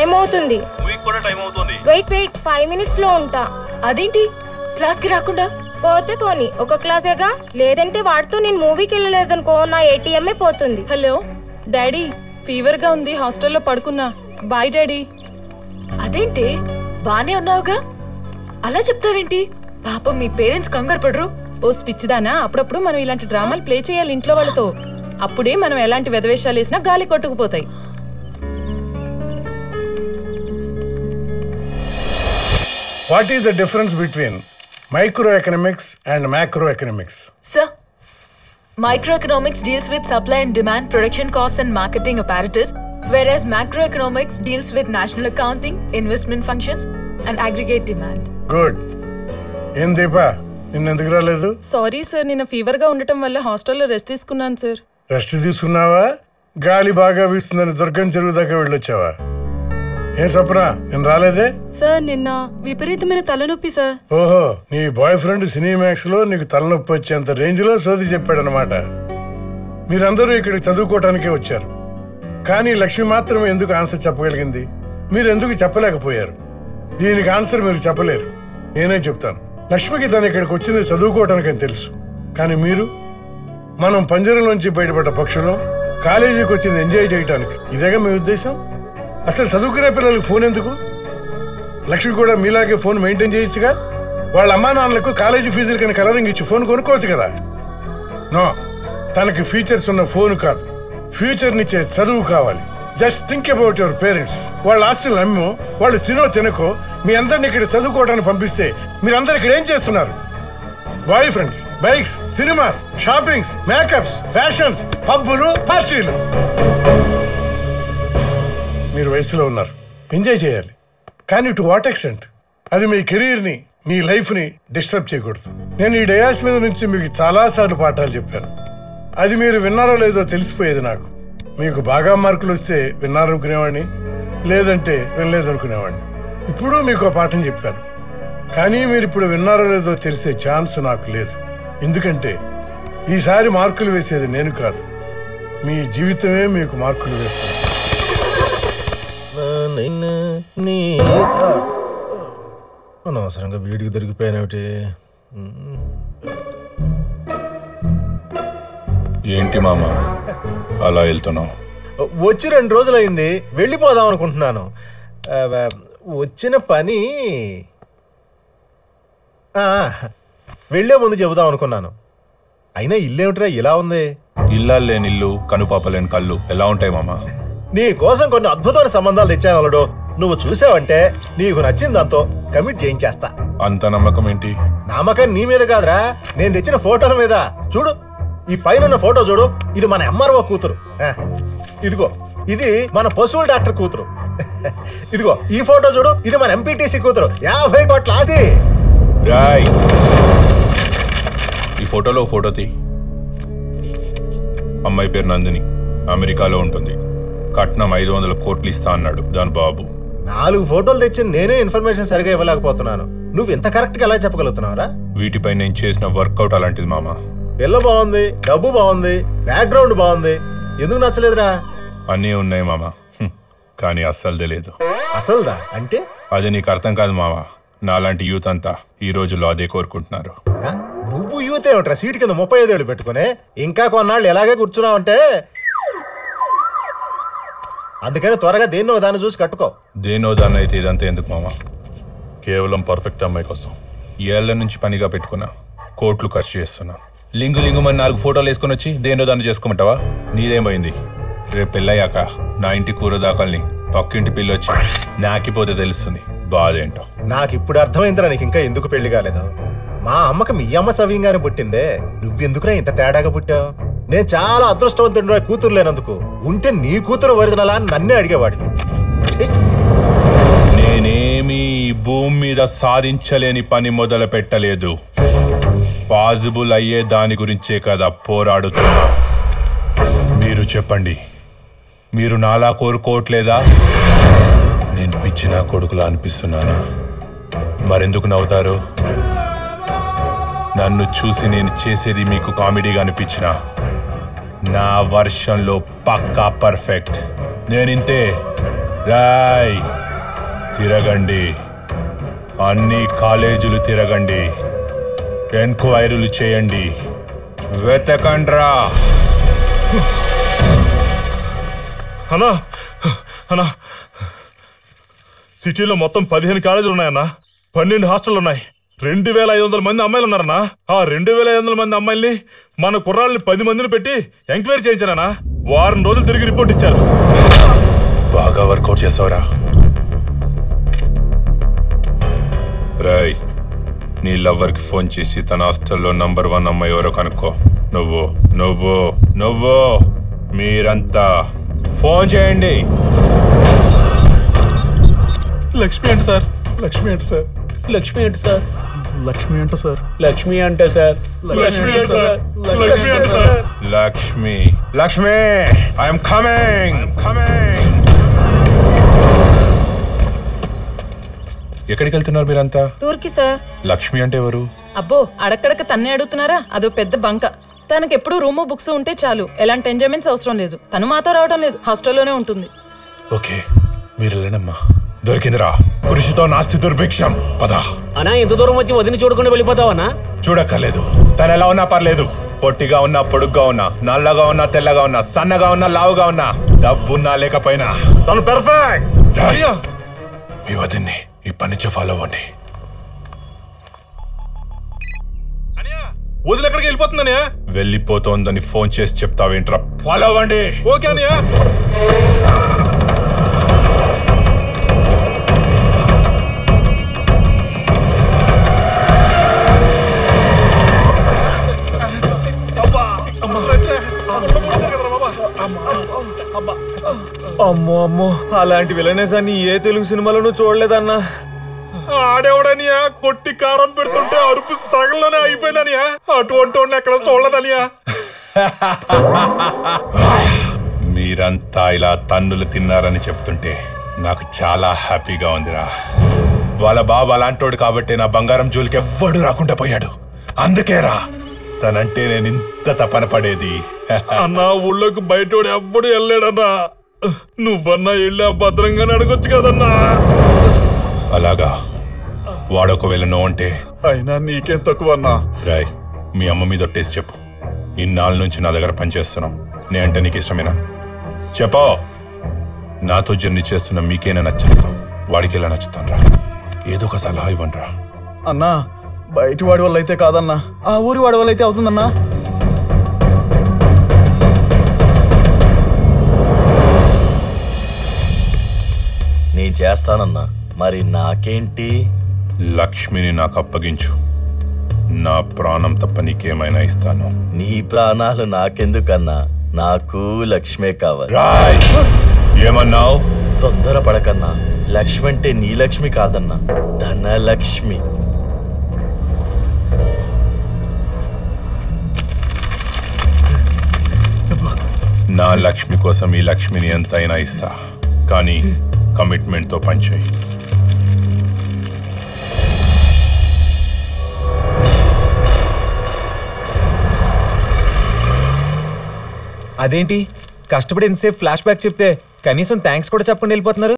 Time అవుతుంది. Wait 5 minutes లో ఉంటా. అదేంటి క్లాస్ కి రాకుండా? పోతే పోని, ఒక క్లాసేగా. లేదంటే వాడితో నేను మూవీకి వెళ్ళలేదనుకో, నా ఏటీఎంఏ పోతుంది. హలో డాడీ, ఫీవర్ గా ఉంది, హాస్టల్లో పడుకున్నా. Bye daddy. అదేంటి బానే ఉన్నావుగా, అలా చెప్తావేంటి? పాపం మీ పేరెంట్స్ కంగారు పడరు? ఓ పిచ్చిదానా, అప్పుడప్పుడు మనం ఇలాంటి డ్రామాలు ప్లే చేయాలి ఇంట్లో వాళ్ళతో. అప్పుడే మనం ఎలాంటి వెధవేషాలు వేసినా గాలి కొట్టుకుపోతాయి. What is the difference between microeconomics and macroeconomics? Sir, microeconomics deals with supply and demand, production costs and marketing apparatus, whereas macroeconomics deals with national accounting, investment functions and aggregate demand. Good. ఏం దీపా, నిన్న ఎందుకు రాలేదు? Sorry sir, నిన్న fever గా ఉండటం వల్ల హాస్టల్లో rest తీసుకున్నాను సార్. రెస్ట్ తీసుకున్నావా? గాలి బాగా వీస్తుందని దుర్గం చెరువు దాకా వెళ్ళొచ్చావా? ఏం స్వప్న, నేను రాలేదే? సార్ నిన్న విపరీతమైన తలనొప్పి సార్. ఓహో, నీ బాయ్ ఫ్రెండ్ సినీమాక్స్ లో నీకు తలనొప్పి వచ్చేంత రేంజ్ లో సోది చెప్పాడనమాట. మీరందరూ ఇక్కడికి చదువుకోవటానికే వచ్చారు, కానీ లక్ష్మి మాత్రమే ఎందుకు ఆన్సర్ చెప్పగలిగింది? మీరు ఎందుకు చెప్పలేకపోయారు? దీనికి ఆన్సర్ మీరు చెప్పలేరు, నేనే చెప్తాను. లక్ష్మికి తను ఇక్కడికి వచ్చింది చదువుకోవటానికని తెలుసు, కానీ మీరు, మనం పంజరంలోంచి బయటపడ్డ పక్షులు కాలేజీకి వచ్చింది ఎంజాయ్ చేయటానికి. ఇదేగా మీ ఉద్దేశం? అసలు చదువుకునే పిల్లలకు ఫోన్ ఎందుకు? లక్ష్మి కూడా మీలాగే ఫోన్ మెయింటైన్ చేయొచ్చుగా. వాళ్ళ అమ్మా నాన్నలకు కాలేజీ ఫీజులు కానీ కలరింగ్ ఇచ్చి ఫోన్ కొనుక్కోవచ్చు కదా. నో, తనకి ఫీచర్స్ ఉన్న ఫోన్ కాదు, ఫ్యూచర్నిచ్చే చదువు కావాలి. Just think about your parents. వాళ్ళ ఆస్తులు నమ్ము, వాళ్ళు తినకో మీ అందరిని ఇక్కడ చదువుకోవడానికి పంపిస్తే మీరందరూ ఇక్కడ ఏం చేస్తున్నారు? Boy friends, bikes, cinemas, shoppings, makeups, fashions, పబ్బులు, పార్టీలు. మీరు వయసులో ఉన్నారు, ఎంజాయ్ చేయాలి, కానీ టు వాట్ ఎక్స్టెంట్? అది మీ కెరీర్ని, మీ లైఫ్ని డిస్టర్బ్ చేయకూడదు. నేను ఈ డయాస్ మీద నుంచి మీకు చాలాసార్లు పాఠాలు చెప్పాను, అది మీరు విన్నారో లేదో తెలిసిపోయేది నాకు. మీకు బాగా మార్కులు వస్తే విన్నారనుకునేవాడిని, లేదంటే వినలేదనుకునేవాడిని. ఇప్పుడు మీకు ఒక పాఠం చెప్పాను, కానీ మీరు ఇప్పుడు విన్నారో లేదో తెలిసే ఛాన్స్ నాకు లేదు. ఎందుకంటే ఈసారి మార్కులు వేసేది నేను కాదు, మీ జీవితమే మీకు మార్కులు వేస్తుంది. అనవసరంగా వీడికి దొరికిపోయానేమిటి? ఏంటి మామ అలా వెళ్తున్నావు? వచ్చి 2 రోజులైంది, వెళ్ళిపోదాం అనుకుంటున్నాను. వచ్చిన పని వెళ్లే ముందు చెబుదాం అనుకున్నాను. అయినా ఇల్లేమిట్రా ఇలా ఉంది? ఇల్లాలేని ఇల్లు, కనుపాపలేని కళ్ళు ఎలా ఉంటాయి మామ? నీ కోసం కొన్ని అద్భుతమైన సంబంధాలు తెచ్చాను అల్లుడు. నువ్వు చూసావంటే నీకు నచ్చిన దాంతో కమిట్ చేయించేస్తా. అంత నమ్మకం ఏంటి? నమ్మకం నీ మీద కాదురా, నేను తెచ్చిన ఫోటోల మీద. చూడు, ఈ పైన ఫోటో చూడు, ఇది మన ఎంఆర్ఓ కూతురు. ఇదిగో, ఇది మన పశువుల డాక్టర్ కూతురు. ఇదిగో ఈ ఫోటో చూడు, ఇది మన ఎంపీటీసీ కూతురు. 50 కోట్ల ఆది. రాయ్, ఈ ఫోటోలో ఫోటో తీ. అమ్మాయి పేరు నందిని, అమెరికాలో ఉంటుంది. కట్నం 500 కోట్లు ఇస్తా అన్నాడు దాని బాబు. 4 ఫోటోలు తెచ్చి నేనే ఇన్ఫర్మేషన్ సరిగా ఇవ్వలేకపోతున్నాను. నువ్వు ఇంత కరెక్ట్ గా ఎలా చెప్పగలుగుతున్నావురా? వీటిపై నేను చేసిన వర్కౌట్ అలాంటిది మామ. పిల్ల బాగుంది, డబ్బు బాగుంది, బ్యాక్గ్రౌండ్ బాగుంది, ఎందుకు నచ్చలేదురా? అన్నీ ఉన్నాయి మామ, కానీ అస్సలు తెలియదు. అసలుదా అంటే? అది నీకు అర్థం కాదు మామ. నాలాంటి యూత్ అంతా ఈ రోజుల్లో అదే కోరుకుంటున్నారు. నువ్వు యూత్ ఏమిట్రా, సీటు కింద 35 ఏళ్ళు పెట్టుకుని ఇంకా కొన్నాళ్ళు ఎలాగే కూర్చున్నావంటే? అందుకని త్వరగా దేన్నో దాన్ని చూసి కట్టుకో. దేన్నో దాన్ని అయితే ఇదంతా ఎందుకు మామ? కేవలం పర్ఫెక్ట్ అమ్మాయి కోసం ఏళ్ల నుంచి పనిగా పెట్టుకున్నా, కోట్లు ఖర్చు చేస్తున్నా. లింగు మరి 4 ఫోటోలు వేసుకుని వచ్చి దేన్నో దాన్ని చేసుకోమంటావా? నీదేమైంది? రేపు పెళ్ళయ్యాక నా ఇంటి కూర దాకల్ని పక్కింటి పిల్లొచ్చి నాకిపోతే తెలుస్తుంది బాధ ఏంటో. నాకు ఇప్పుడు అర్థమైందిరా నీకు ఇంకా ఎందుకు పెళ్లి కాలేదు. మా అమ్మకి మీ అమ్మ సవ్యంగానే పుట్టిందే, నువ్వెందుకురా ఇంత తేడాగా పుట్టావు? నేను చాలా అదృష్టవంతుడు కూతురు లేనందుకు. ఉంటే నీ కూతురు ఒరిజినల్ అని నన్నే అడిగేవాడు. నేనేమీ భూమి మీద సాధించలేని పని మొదలు పెట్టలేదు, పాజిబుల్ అయ్యే దాని గురించే కదా పోరాడుతున్నా. మీరు చెప్పండి, మీరు నాలా కోరుకోవట్లేదా? నేను పిచ్చిన కొడుకులా అనిపిస్తున్నానా? మరెందుకు నవ్వుతారు? నన్ను చూసి నేను చేసేది మీకు కామెడీగా అనిపించినా నా వర్షన్లో పక్కా పర్ఫెక్ట్. నేనింతే, రాయ్ తిరగండి, అన్ని కాలేజీలు తిరగండి, ఎంక్వైరీలు చేయండి, వెతకండ్రా. అన్నా అన్నా, సిటీలో మొత్తం 15 కాలేజీలు ఉన్నాయన్నా, 12 హాస్టల్ ఉన్నాయి, 2500 మంది అమ్మాయిలు ఉన్నారన్నా. ఆ 2500 మంది అమ్మాయిల్ని మన కుర్రాళ్ళని 10 మందిని పెట్టి ఎంక్వైరీ చేయించారన్నా. వారం రోజులు తిరిగి రిపోర్ట్ ఇచ్చారు. బాగా వర్కౌట్ చేసావురా. రాయ్ నీ లవ్వర్కి ఫోన్ చేసి తన హాస్టల్లో నంబర్ 1 అమ్మాయి ఎవరో కనుక్కో. నువ్వు నువ్వు నువ్వు మీరంతా ఫోన్ చేయండి. లక్ష్మి అంటే సార్, లక్ష్మి అంటే సార్, లక్ష్మి అంటే సార్, లక్ష్మి అంటే సార్, లక్ష్మి అంటే సార్, లక్ష్మి అంటే సార్, లక్ష్మి అంటే sir. Lakshmi Lakshmi I'm coming coming. ఎక్కడికి వెళ్తున్నారు మీరంతా? టూర్కి సార్. లక్ష్మి అంటే ఎవరు? అబ్బో అడక్కడక్క తన్నే అడుగుతున్నారా? అదో పెద్ద బంక. తనకి ఎప్పుడు రూము బుక్స్ ఉంటే చాలు, ఎలాంటి ఎంజాయ్మెంట్స్ అవసరం లేదు. తను మాతో రావడం లేదు, హాస్టల్లోనే ఉంటుంది. ఓకే మీరు వెళ్ళండమ్మా. దొరికిందిరా, పురుషుతో నాస్తి దుర్భిక్షం. పద. అన్నా ఎంత దూరం వచ్చి వదిలి చూడకుండా వెళ్ళిపోతావన్నా? చూడక్కర్లేదు, తను ఎలా ఉన్నా పర్లేదు. పొట్టిగా ఉన్నా, పొడుగ్గా ఉన్నా, నల్లగా ఉన్నా, తెల్లగా ఉన్నా, సన్నగా ఉన్నా, లావుగా ఉన్నా, డబ్బున్నా లేకపోయినా తను పెర్ఫెక్ట్. మీ వదిన్ని ఇప్పటి నుంచే ఫాలో అవ్వండి. వదిలి ఎక్కడికి వెళ్ళిపోతుందనియా? వెళ్ళిపోతోందని ఫోన్ చేసి చెప్తావేంట్రా? ఫాలో అవ్వండి. ఓకే అనియా. అమ్మో అమ్మో, అలాంటి విలనేసాన్ని ఏ తెలుగు సినిమాలోనూ చూడలేదన్నా. ఆడేవాడనియా కొట్టి కారం పెడుతుంటే అరుపు సగంలోనే అయిపోయిందనియా. అటువంటి వాడిని ఎక్కడ చూడలేదనియా. మీరంతా ఇలా తన్నులు తిన్నారని చెప్తుంటే నాకు చాలా హ్యాపీగా ఉందిరా. వాళ్ళ బాబు అలాంటోడు కాబట్టి నా బంగారం జోలికి ఎవ్వడు రాకుండా పోయాడు. అందుకేరా తనంటే నేను ఇంత తపన పడేది. అన్నా ఊళ్ళోకి బయటోడు ఎవ్వడు వెళ్ళాడన్నా. నువ్వన్నా వెళ్ళా భద్రంగానే అడగొచ్చు కదన్నా. అలాగా వాడొకవేళ నో అంటే అయినా నీకేం తక్కువ అన్నా. రాయ్ మీ అమ్మ మీద ఒట్టేసి చెప్పు, ఇన్నాళ్ళ నుంచి నా దగ్గర పనిచేస్తున్నావు, నేనంటే నీకు ఇష్టమేనా? చెప్పో. నాతో జర్నీ చేస్తున్న మీకేనా నచ్చలేదు, వాడికి ఎలా నచ్చుతాను రా. ఏదో ఒక సలహా ఇవ్వండి రా. అన్నా బయటి వాడి వల్ల అయితే కాదన్నా, ఆ ఊరి వాడి వల్ల అయితే అవుతుందన్నా. నేను చేస్తానన్నా, మరి నాకేంటి? లక్ష్మిని నాకు అప్పగించు, నా ప్రాణం తప్ప నీకేమైనా ఇస్తాను. నీ ప్రాణాలు నాకెందుకన్నా, నాకు లక్ష్మే కావాలి. రాయ్ ఏమన్నావు? తొందర పడకన్నా, లక్ష్మి అంటే నీ లక్ష్మి కాదన్నా, ధనలక్ష్మి. నా లక్ష్మి కోసం ఈ లక్ష్మిని ఎంతైనా ఇస్తా, కానీ కమిట్మెంట్తో పనిచేయి. అదేంటి కష్టపడి ఎంతసేపు ఫ్లాష్ బ్యాక్ చెప్తే కనీసం థ్యాంక్స్ కూడా చెప్పండి వెళ్ళిపోతున్నారు.